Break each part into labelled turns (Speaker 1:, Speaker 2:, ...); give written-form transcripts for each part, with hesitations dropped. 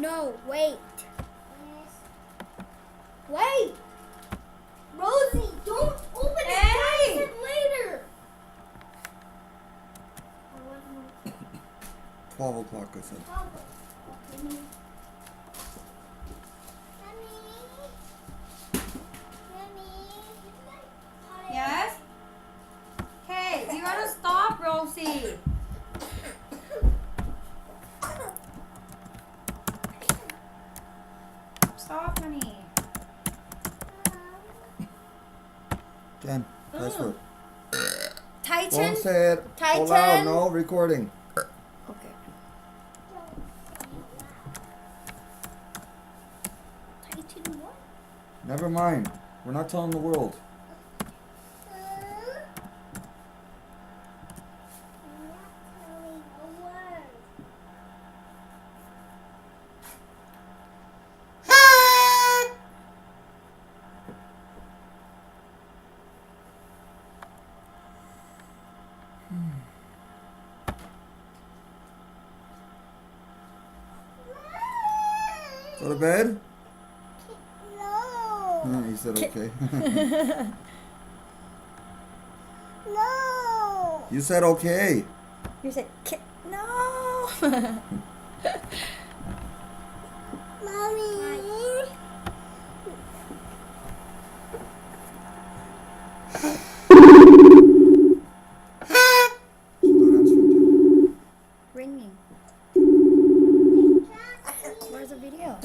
Speaker 1: No, wait. Wait! Rosie, don't open it!
Speaker 2: Hey!
Speaker 1: It later!
Speaker 3: 12 o'clock, I said.
Speaker 2: Yes? Okay, you gotta stop, Rosie. Stop, honey.
Speaker 3: Jen, password.
Speaker 1: Titan?
Speaker 3: Don't say it.
Speaker 1: Titan?
Speaker 3: Hold on, no recording.
Speaker 1: Okay. Titan what?
Speaker 3: Never mind. We're not telling the world. Go to bed?
Speaker 1: No.
Speaker 3: He said okay.
Speaker 1: No.
Speaker 3: You said okay.
Speaker 1: You said no. Mommy.
Speaker 3: She's not answering.
Speaker 1: Ringing. Where's the video?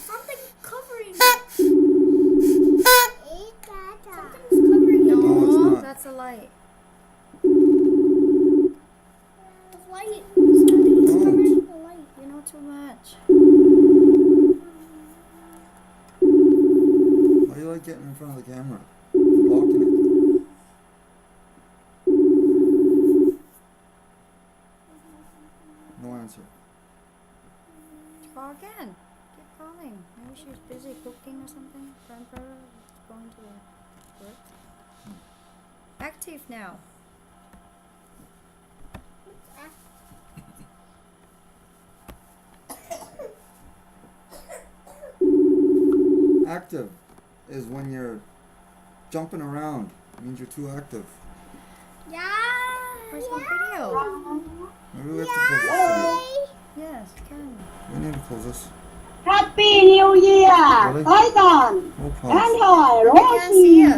Speaker 1: Something covering it. Something's covering it.
Speaker 3: No, it's not.
Speaker 1: That's a light. The light. Something's covering the light. You know too much.
Speaker 3: Why do you like getting in front of the camera? Blocking it. No answer.
Speaker 2: Call again. Keep calling. Maybe she's busy cooking or something. Grandpa is going to work. Active now.
Speaker 3: Active is when you're jumping around. It means you're too active.
Speaker 1: Yeah.
Speaker 2: Where's the video?
Speaker 3: Maybe we have to close this video.
Speaker 2: Yes, can.
Speaker 3: We need to close this.
Speaker 4: Happy New Year!
Speaker 3: Really?
Speaker 4: Titan!
Speaker 3: No pause.
Speaker 4: And hi,
Speaker 2: I can't see
Speaker 4: Rosie!
Speaker 2: it.